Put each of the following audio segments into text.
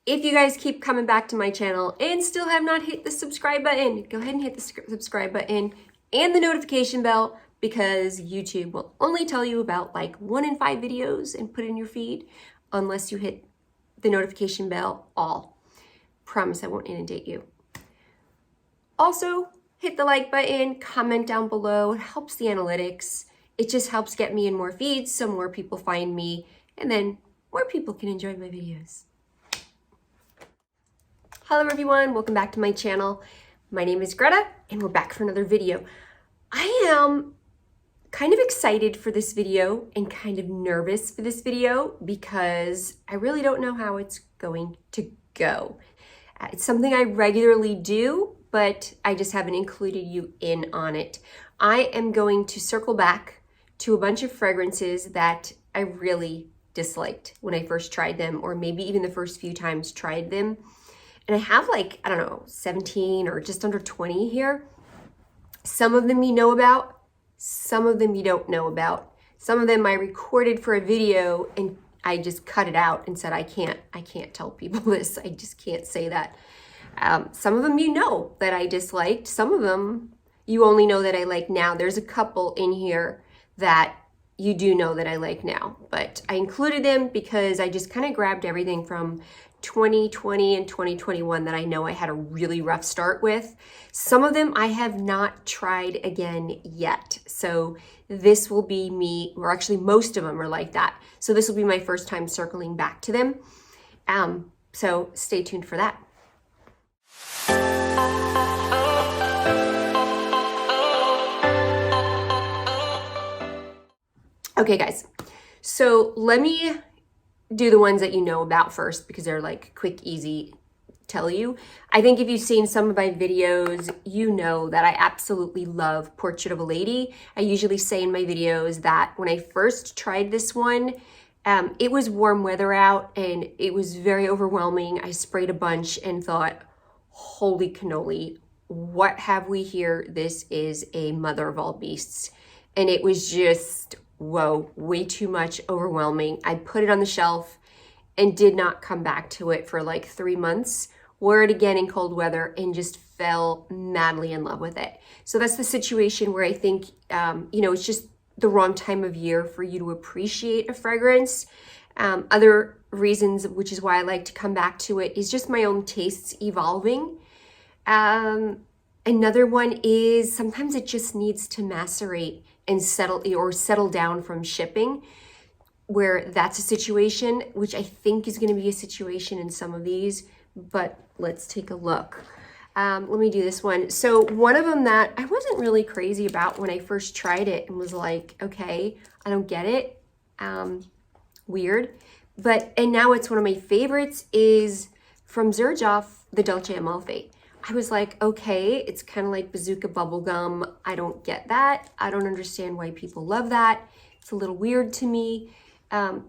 If you guys keep coming back to my channel and still have not hit the subscribe button, go ahead and hit the subscribe button and the notification bell, because YouTube will only tell you about like 1 in 5 videos and put it in your feed unless you hit the notification bell all. Promise I won't inundate you. Also, hit the like button, comment down below. It helps the analytics. It just helps get me in more feeds so more people find me, and then more people can enjoy my videos. Hello everyone, welcome back to my channel. My name is Greta and we're back for another video. I am kind of excited for this video and kind of nervous for this video because I really don't know how it's going to go. It's something I regularly do, but I just haven't included you in on it. I am going to circle back to a bunch of fragrances that I really disliked when I first tried them, or maybe even the first few times tried them. And I have like, I don't know, 17 or just under 20 here. Some of them you know about, some of them you don't know about. Some of them I recorded for a video and I just cut it out and said, I can't tell people this. I just can't say that. Some of them you know that I disliked. Some of them you only know that I like now. There's a couple in here that you do know that I like now, but I included them because I just kind of grabbed everything from 2020 and 2021 that I know I had a really rough start with. Some of them I have not tried again yet. So this will be me, or actually most of them are like that. So this will be my first time circling back to them. So stay tuned for that. Okay guys, so let me do the ones that you know about first because they're like quick, easy, tell you. I think if you've seen some of my videos, you know that I absolutely love Portrait of a Lady. I usually say in my videos that when I first tried this one, it was warm weather out and it was very overwhelming. I sprayed a bunch and thought, holy cannoli, what have we here? This is a mother of all beasts. And it was just, whoa, way too much, overwhelming. I put it on the shelf and did not come back to it for like 3 months, wore it again in cold weather and just fell madly in love with it. So that's the situation where I think, it's just the wrong time of year for you to appreciate a fragrance. Other reasons, which is why I like to come back to it, is just my own tastes evolving. Another one is sometimes it just needs to macerate and settle down from shipping, where that's a situation, which I think is going to be a situation in some of these, but let's take a look. Let me do this one. So one of them that I wasn't really crazy about when I first tried it and was like, okay, I don't get it, weird, and now it's one of my favorites, is from Xerjoft, the Dolce Amalfi. I was like, okay, it's kind of like bazooka bubblegum. I don't get that. I don't understand why people love that. It's a little weird to me. And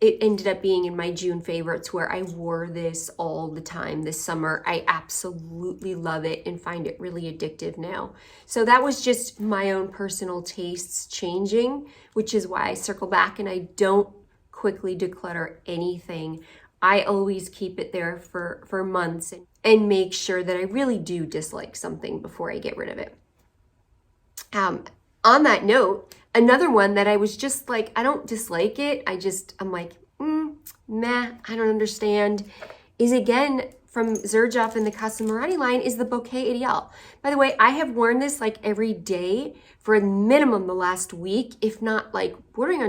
it ended up being in my June favorites where I wore this all the time this summer. I absolutely love it and find it really addictive now. So that was just my own personal tastes changing, which is why I circle back and I don't quickly declutter anything. I always keep it there for months and make sure that I really do dislike something before I get rid of it. On that note, another one that I was just like, I don't dislike it. I'm like, meh, I don't understand, is again from Xerjoft in the Casa Murati line, is the Bouquet Ideale. By the way, I have worn this like every day for a minimum the last week, if not like bordering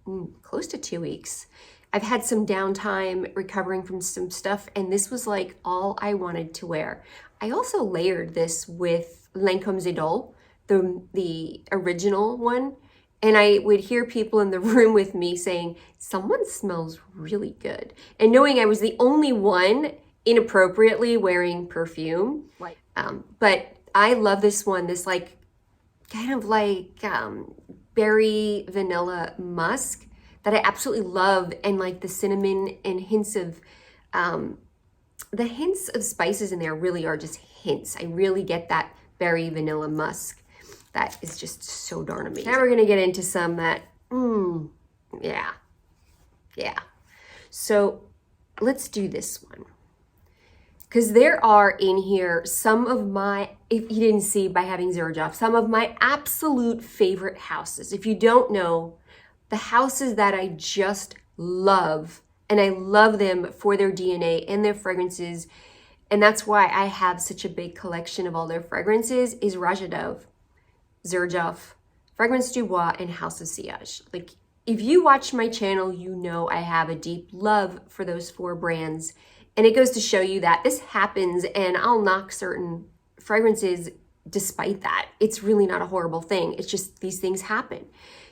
on close to 2 weeks. I've had some downtime recovering from some stuff, and this was like all I wanted to wear. I also layered this with Lancome's Ideale, the original one, and I would hear people in the room with me saying, someone smells really good. And knowing I was the only one inappropriately wearing perfume. Right. But I love this one, this like kind of like berry vanilla musk that I absolutely love, and like the cinnamon and hints of the hints of spices in there really are just hints. I really get that berry vanilla musk. That is just so darn amazing. Now we're gonna get into some that, yeah. So let's do this one. Because there are in here some of my, if you didn't see by having Xerjoft, some of my absolute favorite houses. If you don't know, the houses that I just love, and I love them for their DNA and their fragrances, and that's why I have such a big collection of all their fragrances, is Rakuten, Xerjoft, Fragrance du Bois, and House of Sillage. Like, if you watch my channel, you know I have a deep love for those 4 brands. And it goes to show you that this happens, and I'll knock certain fragrances despite that. It's really not a horrible thing. It's just these things happen.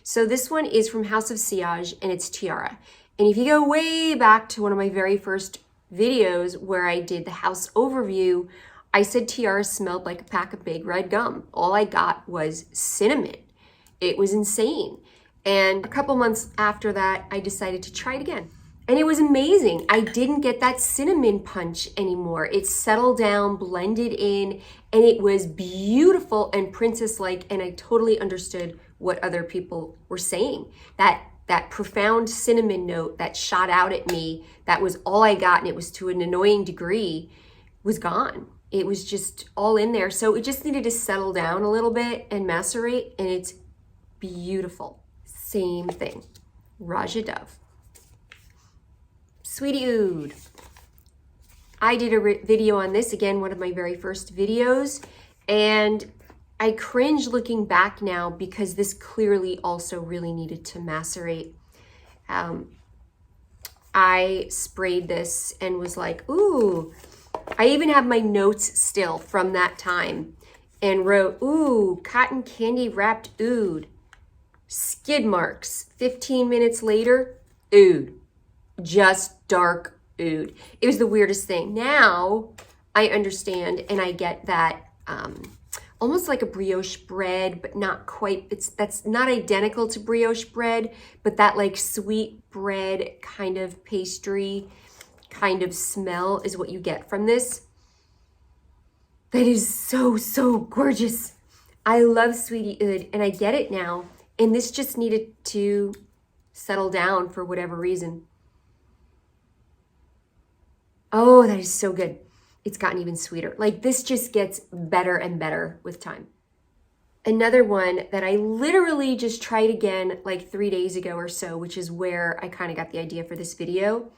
So this one is from House of Sillage, and it's Tiara. And if you go way back to one of my very first videos where I did the house overview, I said Tiara smelled like a pack of big red gum. All I got was cinnamon. It was insane. And a couple months after that, I decided to try it again. And it was amazing. I didn't get that cinnamon punch anymore. It settled down, blended in, and it was beautiful and princess-like, and I totally understood what other people were saying. That profound cinnamon note that shot out at me, that was all I got, and it was to an annoying degree, was gone. It was just all in there. So it just needed to settle down a little bit and macerate, and it's beautiful. Same thing. Rakuten. Sweetie Oud. I did a video on this, again, one of my very first videos, and I cringe looking back now because this clearly also really needed to macerate. I sprayed this and was like, ooh, I even have my notes still from that time and wrote, ooh, cotton candy wrapped oud. Skid marks. 15 minutes later, oud. Just dark oud. It was the weirdest thing. Now I understand and I get that almost like a brioche bread, but not quite. That's not identical to brioche bread, but that like sweet bread kind of pastry kind of smell is what you get from this. That is so, so gorgeous. I love Sweetie Oud and I get it now. And this just needed to settle down for whatever reason. Oh, that is so good. It's gotten even sweeter. Like, this just gets better and better with time. Another one that I literally just tried again like 3 days ago or so, which is where I kind of got the idea for this video,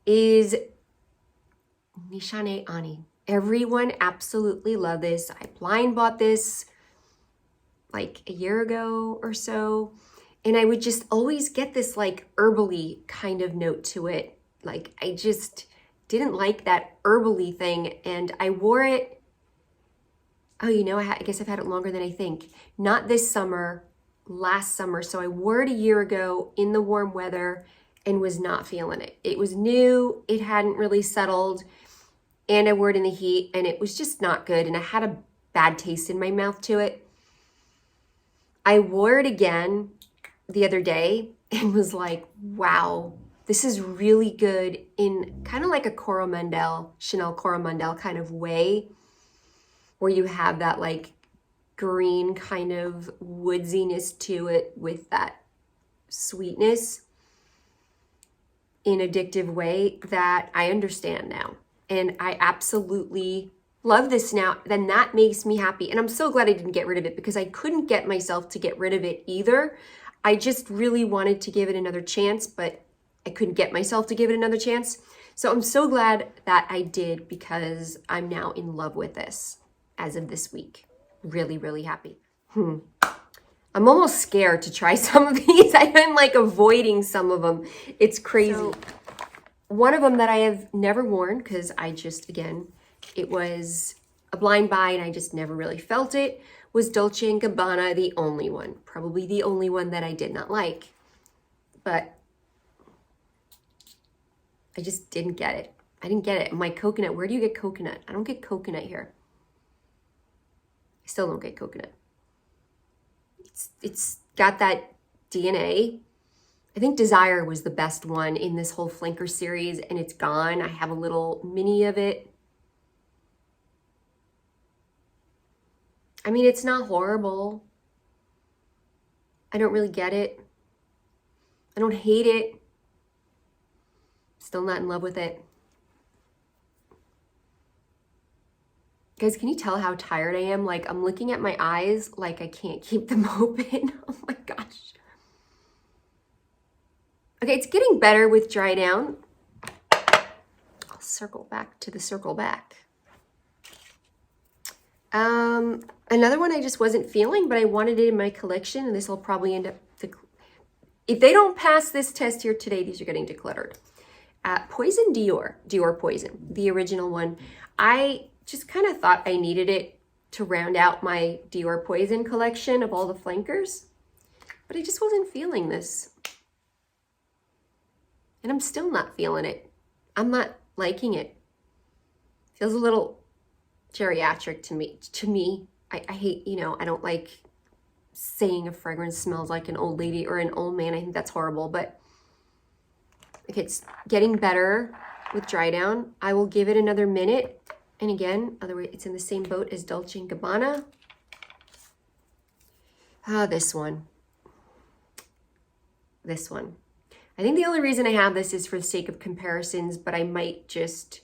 is Nishane Ani. Everyone absolutely loved this. I blind bought this like a year ago or so, and I would just always get this like herbally kind of note to it. Like, I just didn't like that herbally thing, and I wore it, oh, you know, I guess I've had it longer than I think. Not this summer, last summer. So I wore it a year ago in the warm weather and was not feeling it. It was new, it hadn't really settled, and I wore it in the heat, and it was just not good, and I had a bad taste in my mouth to it. I wore it again the other day and was like, wow, this is really good in kind of like a Coromandel, Chanel Coromandel kind of way, where you have that like green kind of woodsiness to it with that sweetness in addictive way that I understand now. And I absolutely love this now. Then that makes me happy. And I'm so glad I didn't get rid of it because I couldn't get myself to get rid of it either. I just really wanted to give it another chance, but I couldn't get myself to give it another chance. So I'm so glad that I did because I'm now in love with this as of this week. Really, really happy. I'm almost scared to try some of these. I'm like avoiding some of them. It's crazy. So, one of them that I have never worn because I just, again, it was a blind buy and I just never really felt it, was Dolce & Gabbana, the only one. Probably the only one that I did not like. But I just didn't get it. I didn't get it. My coconut, where do you get coconut? I don't get coconut here. I still don't get coconut. It's got that DNA. I think Desire was the best one in this whole flanker series, and it's gone. I have a little mini of it. I mean, it's not horrible. I don't really get it. I don't hate it. Still not in love with it. Guys, can you tell how tired I am? Like, I'm looking at my eyes like I can't keep them open. Oh my gosh. Okay, it's getting better with dry down. I'll circle back to the circle back. Another one I just wasn't feeling, but I wanted it in my collection, and this will probably end up, if they don't pass this test here today, these are getting decluttered. Poison Dior Poison, the original one. I just kind of thought I needed it to round out my Dior Poison collection of all the flankers, but I just wasn't feeling this. And I'm still not feeling it. I'm not liking it. Feels a little geriatric to me. I hate, you know, I don't like saying a fragrance smells like an old lady or an old man. I think that's horrible, but if it's getting better with dry down, I will give it another minute. And again, otherwise it's in the same boat as Dolce & Gabbana. This one. This one. I think the only reason I have this is for the sake of comparisons, but I might just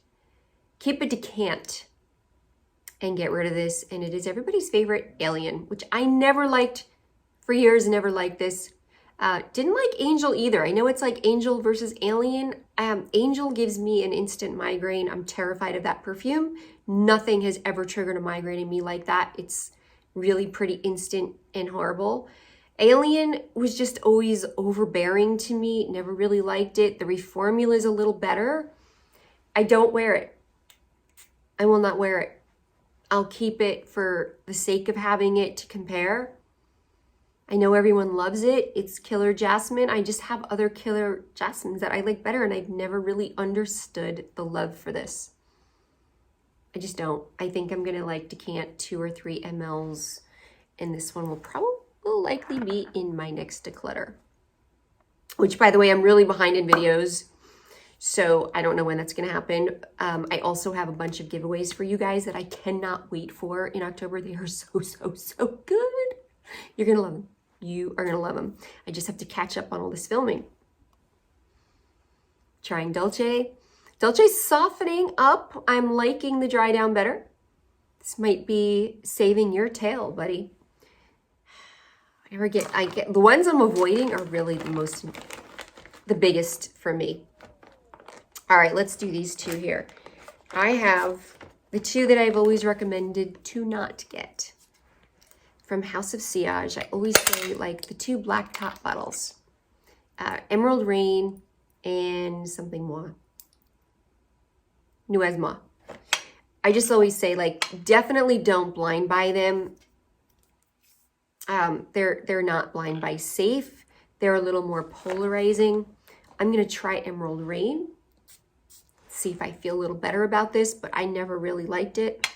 keep a Decant and get rid of this. And it is everybody's favorite Alien, which I never liked for years, never liked this. Didn't like Angel either. I know it's like Angel versus Alien. Angel gives me an instant migraine. I'm terrified of that perfume. Nothing has ever triggered a migraine in me like that. It's really pretty instant and horrible. Alien was just always overbearing to me. Never really liked it. The reformula is a little better. I don't wear it. I will not wear it. I'll keep it for the sake of having it to compare. I know everyone loves it. It's Killer Jasmine. I just have other Killer Jasmines that I like better, and I've never really understood the love for this. I just don't. I think I'm going to like decant 2 or 3 mLs, and this one will likely be in my next declutter. Which, by the way, I'm really behind in videos, so I don't know when that's going to happen. I also have a bunch of giveaways for you guys that I cannot wait for in October. They are so good. You're going to love them. You are going to love them. I just have to catch up on all this filming. Trying Dolce. Dolce's softening up. I'm liking the dry down better. This might be saving your tail, buddy. I get the ones I'm avoiding are really the biggest for me. All right, let's do these two here. I have the two that I've always recommended to not get. From House of Sillage, I always say like the 2 black top bottles, Emerald Rain and something more, Nouez. I just always say like definitely don't blind buy them. They're not blind buy safe. They're a little more polarizing. I'm gonna try Emerald Rain, see if I feel a little better about this, but I never really liked it.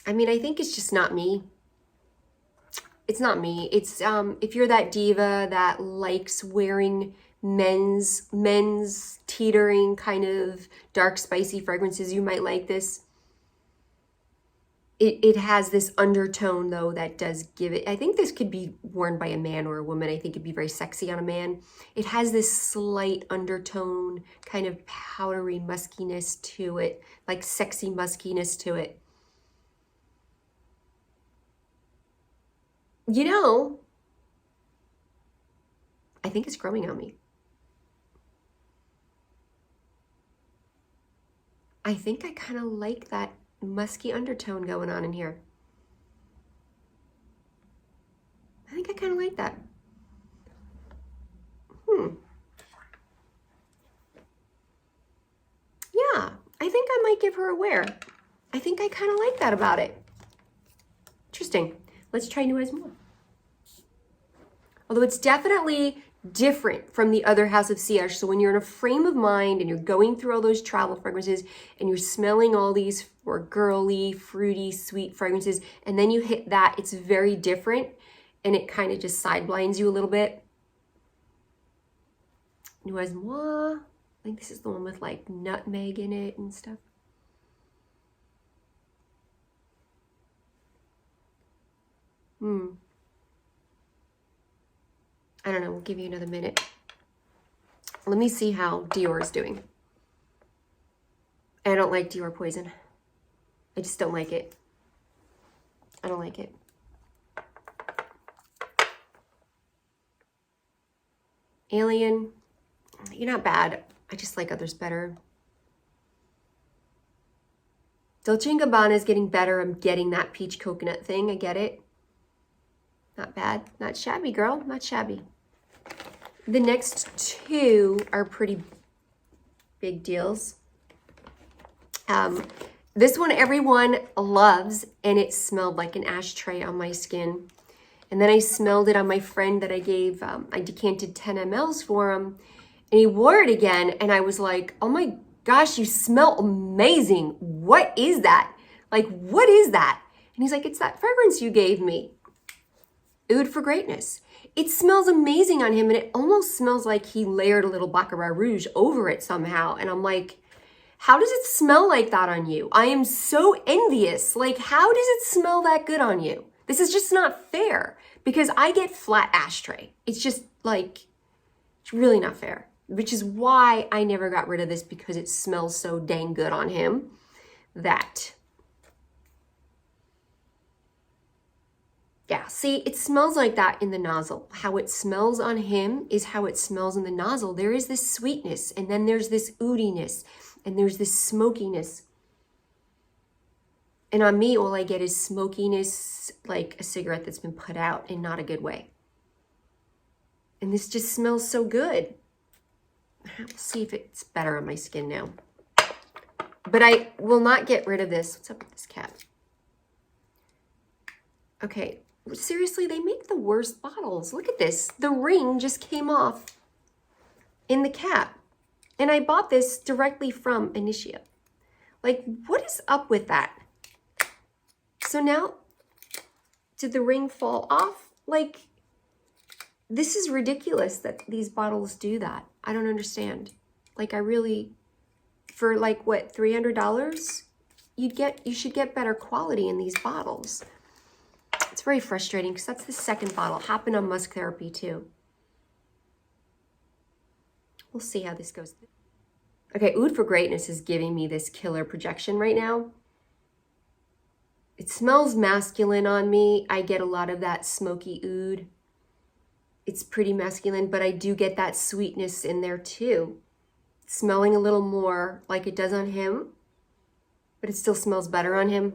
I mean, I think it's just not me. It's not me. It's if you're that diva that likes wearing men's teetering kind of dark spicy fragrances, you might like this. It has this undertone though that does give it, I think this could be worn by a man or a woman. I think it'd be very sexy on a man. It has this slight undertone, kind of powdery muskiness to it, like sexy muskiness to it. You know, I think it's growing on me. I think I kind of like that musky undertone going on in here. I think I kind of like that. Yeah, I think I might give her a wear. I think I kind of like that about it. Interesting. Let's try Nouez. Although it's definitely different from the other House of Sillage. So when you're in a frame of mind and you're going through all those travel fragrances and you're smelling all these more girly, fruity, sweet fragrances, and then you hit that, it's very different and it kind of just sideblinds you a little bit. Nouez. I think this is the one with like nutmeg in it and stuff. I don't know, we'll give you another minute. Let me see how Dior is doing. I don't like Dior Poison. I just don't like it. I don't like it. Alien, you're not bad. I just like others better. Dolce & Gabbana is getting better. I'm getting that peach coconut thing. I get it. Not bad. Not shabby, girl. Not shabby. The next two are pretty big deals. This one everyone loves, and it smelled like an ashtray on my skin. And then I smelled it on my friend that I gave, I decanted 10 mLs for him, and he wore it again, and I was like, oh my gosh, you smell amazing. What is that? Like, what is that? And he's like, it's that fragrance you gave me. Oud For Greatness. It smells amazing on him, and it almost smells like he layered a little Baccarat Rouge over it somehow. And I'm like, how does it smell like that on you? I am so envious. Like, how does it smell that good on you? This is just not fair, because I get flat ashtray. It's just like, it's really not fair, which is why I never got rid of this, because it smells so dang good on him that, yeah, see, it smells like that in the nozzle. How it smells on him is how it smells in the nozzle. There is this sweetness, and then there's this oudiness, and there's this smokiness. And on me, all I get is smokiness, like a cigarette that's been put out in not a good way. And this just smells so good. We'll see if it's better on my skin now. But I will not get rid of this. What's up with this cap? Okay, seriously, they make the worst bottles. Look at this. The ring just came off in the cap. And I bought this directly from Initio. Like, what is up with that? So now, did the ring fall off? Like, this is ridiculous that these bottles do that. I don't understand. Like, I really, for like, what, $300? You should get better quality in these bottles. It's very frustrating, because that's the second bottle. Happened on Musk Therapy too. We'll see how this goes. Okay, Oud For Greatness is giving me this killer projection right now. It smells masculine on me. I get a lot of that smoky oud. It's pretty masculine, but I do get that sweetness in there too. It's smelling a little more like it does on him, but it still smells better on him.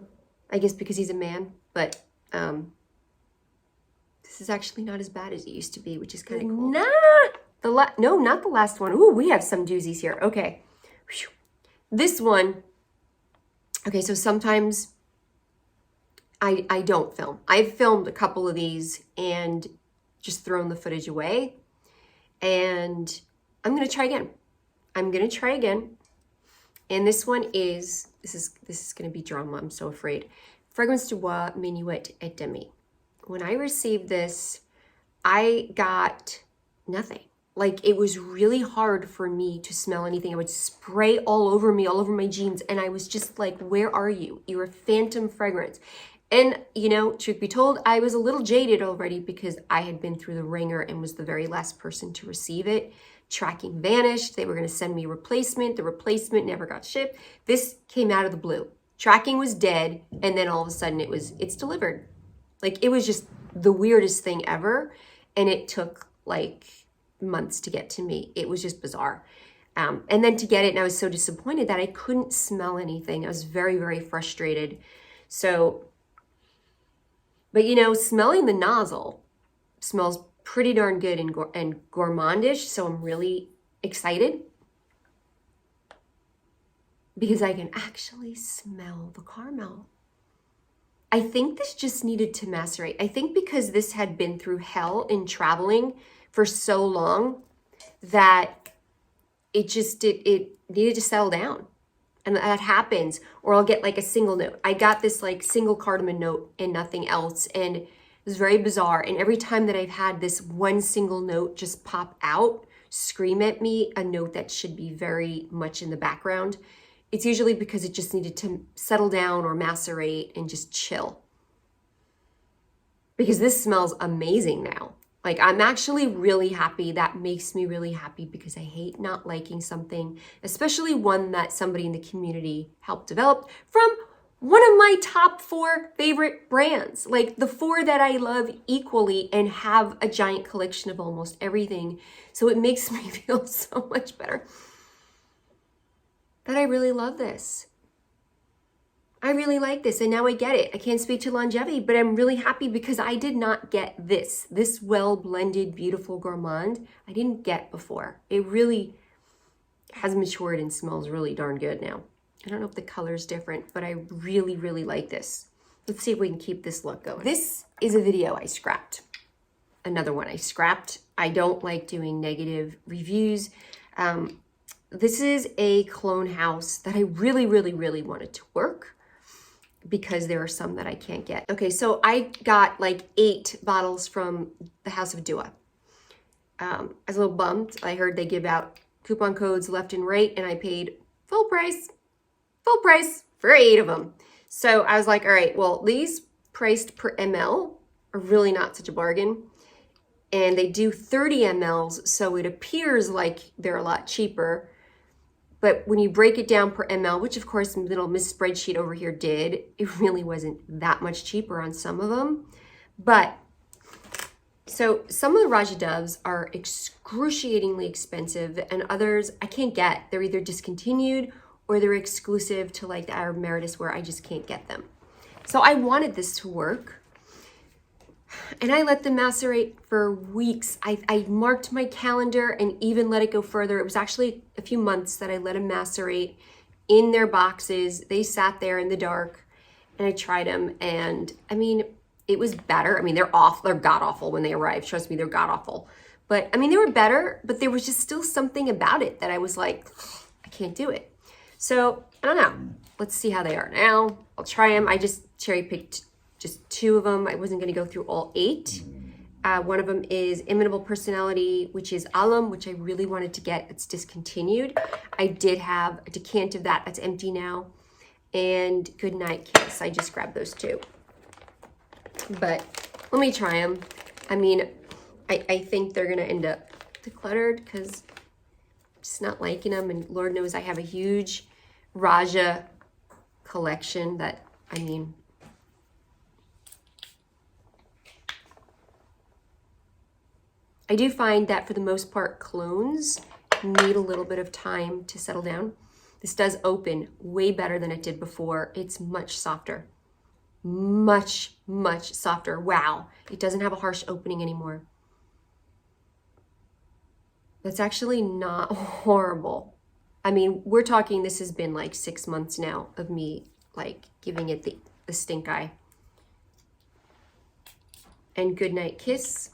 I guess because he's a man, but this is actually not as bad as it used to be, which is kind of cool. No, not the last one. Ooh, we have some doozies here. Okay. Whew. This one, okay, so sometimes I don't film. I've filmed a couple of these and just thrown the footage away. And I'm going to try again. I'm going to try again. And this one is, this is going to be drama. I'm so afraid. Fragrance du Bois Minuit et Demi. When I received this, I got nothing. Like, it was really hard for me to smell anything. I would spray all over me, all over my jeans. And I was just like, where are you? You're a phantom fragrance. And, you know, truth be told, I was a little jaded already, because I had been through the ringer and was the very last person to receive it. Tracking vanished. They were going to send me a replacement. The replacement never got shipped. This came out of the blue. Tracking was dead. And then all of a sudden it's delivered. Like, it was just the weirdest thing ever. And it took like months to get to me. It was just bizarre. And then to get it, and I was so disappointed that I couldn't smell anything. I was very, very frustrated. So, but you know, smelling the nozzle smells pretty darn good and gourmandish. So I'm really excited, because I can actually smell the caramel. I think this just needed to macerate. I think because this had been through hell in traveling for so long, that it needed to settle down. And that happens. Or I'll get like a single note. I got this like single cardamom note and nothing else. And it was very bizarre. And every time that I've had this one single note just pop out, scream at me, a note that should be very much in the background, it's usually because it just needed to settle down or macerate and just chill. Because this smells amazing now. Like, I'm actually really happy. That makes me really happy because I hate not liking something, especially one that somebody in the community helped develop from one of my top 4 favorite brands. Like the 4 that I love equally and have a giant collection of almost everything. So it makes me feel so much better that I really love this. I really like this, and now I get it. I can't speak to longevity, but I'm really happy because I did not get this well-blended, beautiful gourmand. I didn't get before. It really has matured and smells really darn good now. I don't know if the color's different, but I really, really like this. Let's see if we can keep this look going. This is a video I scrapped. Another one I scrapped. I don't like doing negative reviews. This is a clone house that I really, really, really wanted to work, because there are some that I can't get. Okay, so I got like 8 bottles from the House of Dua. I was a little bummed. I heard they give out coupon codes left and right, and I paid full price for 8 of them. So I was like, all right, well, these priced per ml are really not such a bargain. And they do 30 mLs, so it appears like they're a lot cheaper. But when you break it down per ml, which of course the little Miss Spreadsheet over here did, it really wasn't that much cheaper on some of them. But, so some of the Raja Doves are excruciatingly expensive, and others I can't get. They're either discontinued or they're exclusive to like the Arab Emirates where I just can't get them. So I wanted this to work. And I let them macerate for weeks. I marked my calendar and even let it go further. It was actually a few months that I let them macerate in their boxes. They sat there in the dark and I tried them. And I mean, it was better. I mean, they're god awful when they arrived. Trust me, they're god awful. But I mean, they were better, but there was just still something about it that I was like, I can't do it. So I don't know. Let's see how they are now. I'll try them. I just cherry picked just 2 of them. I wasn't going to go through all 8. One of them is Imitable Personality, which is alum, which I really wanted to get. It's discontinued. I did have a decant of that. That's empty now. And Goodnight Kiss. I just grabbed those 2. But let me try them. I mean, I think they're going to end up decluttered because I'm just not liking them. And Lord knows I have a huge Raja collection that, I mean, I do find that for the most part, clones need a little bit of time to settle down. This does open way better than it did before. It's much softer, much, much softer. Wow, it doesn't have a harsh opening anymore. That's actually not horrible. I mean, we're talking, this has been like 6 months now of me like giving it the stink eye. And Goodnight Kiss,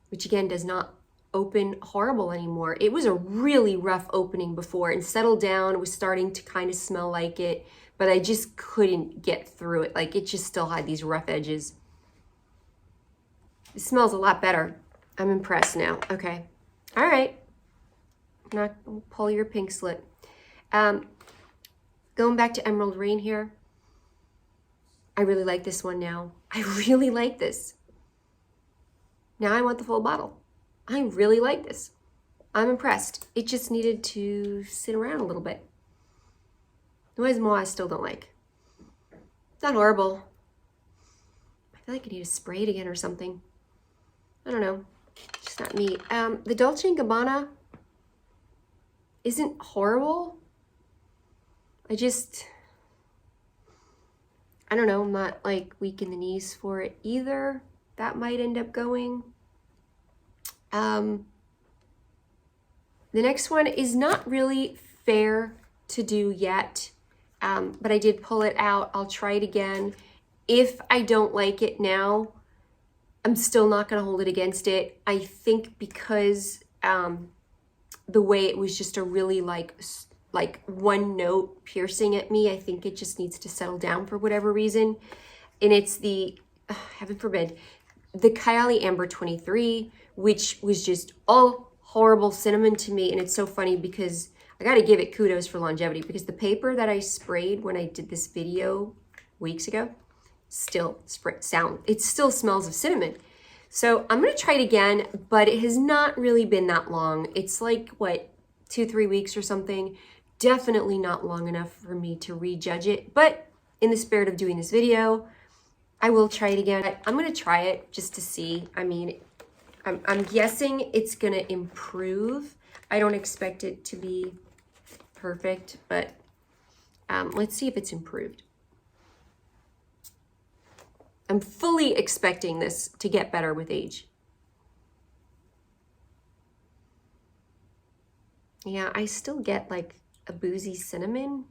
which again does not open horrible anymore. It was a really rough opening before and settled down. It was starting to kind of smell like it, but I just couldn't get through it. Like it just still had these rough edges. It smells a lot better. I'm impressed now. Okay. All right. Not pull your pink slip. Going back to Emerald Rain here. I really like this one now. I really like this. Now I want the full bottle. I really like this. I'm impressed. It just needed to sit around a little bit. Nouez I still don't like. It's not horrible. I feel like I need to spray it again or something. I don't know. It's just not me. The Dolce & Gabbana isn't horrible. I don't know. I'm not like weak in the knees for it either. That might end up going. The next one is not really fair to do yet, but I did pull it out. I'll try it again. If I don't like it now, I'm still not going to hold it against it. I think because the way it was just a really like one note piercing at me, I think it just needs to settle down for whatever reason. And it's the, heaven forbid, the Kylie Amber 23, which was just all horrible cinnamon to me. And it's so funny because I got to give it kudos for longevity, because the paper that I sprayed when I did this video weeks ago still it still smells of cinnamon. So I'm gonna try it again, but it has not really been that long. It's like, what, 2-3 weeks or something. Definitely not long enough for me to rejudge it, but in the spirit of doing this video, I will try it again. I'm gonna try it just to see. I mean, I'm guessing it's gonna improve. I don't expect it to be perfect, but let's see if it's improved. I'm fully expecting this to get better with age. Yeah, I still get like a boozy cinnamon.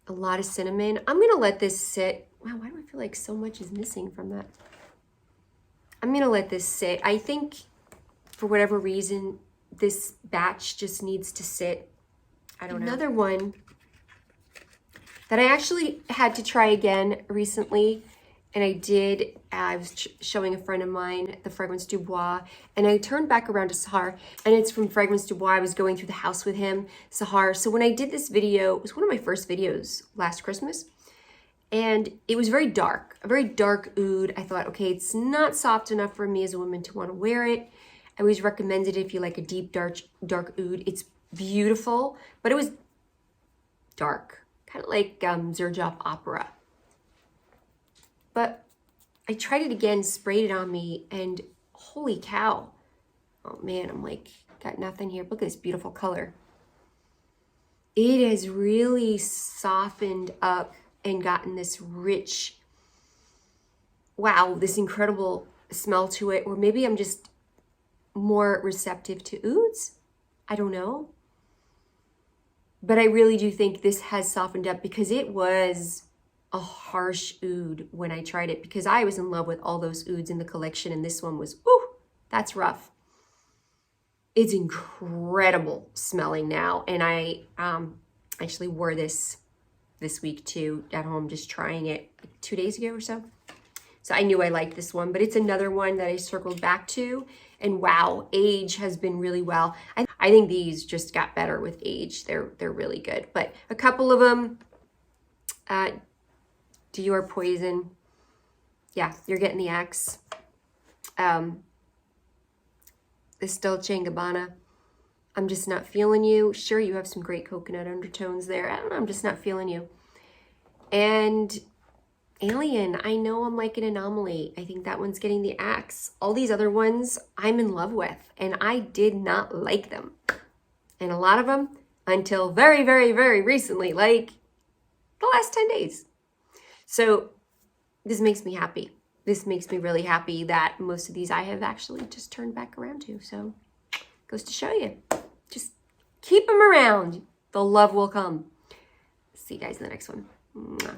A lot of cinnamon. I'm gonna let this sit. Wow, why do I feel like so much is missing from that? I'm gonna let this sit. I think for whatever reason, this batch just needs to sit. I don't know. Another one that I actually had to try again recently, and I was showing a friend of mine the Fragrance du Bois, and I turned back around to Sahar, and it's from Fragrance du Bois. I was going through the house with him, Sahar. So when I did this video, it was one of my first videos last Christmas, and it was very dark, a very dark oud. I thought, okay, it's not soft enough for me as a woman to want to wear it. I always recommend it if you like a deep, dark oud. It's beautiful, but it was dark. Kind of like Xerjoft Opera. But I tried it again, sprayed it on me, and holy cow. Oh man, I'm like, got nothing here. Look at this beautiful color. It has really softened up and gotten this rich, wow, this incredible smell to it. Or maybe I'm just more receptive to ouds. I don't know. But I really do think this has softened up, because it was a harsh oud when I tried it, because I was in love with all those ouds in the collection, and this one was, ooh, that's rough. It's incredible smelling now, and I actually wore this week too at home, just trying it like 2 days ago or so. So I knew I liked this one, but it's another one that I circled back to, and wow, age has been really well. I think these just got better with age. They're really good, but a couple of them, Dior Poison, yeah, you're getting the X. This Dolce & Gabbana, I'm just not feeling you. Sure, you have some great coconut undertones there. I don't know, I'm just not feeling you. And Alien, I know I'm like an anomaly. I think that one's getting the axe. All these other ones I'm in love with, and I did not like them. And a lot of them until very, very, very recently, like the last 10 days. So this makes me happy. This makes me really happy that most of these I have actually just turned back around to. So goes to show you, just keep them around. The love will come. See you guys in the next one. Mwah.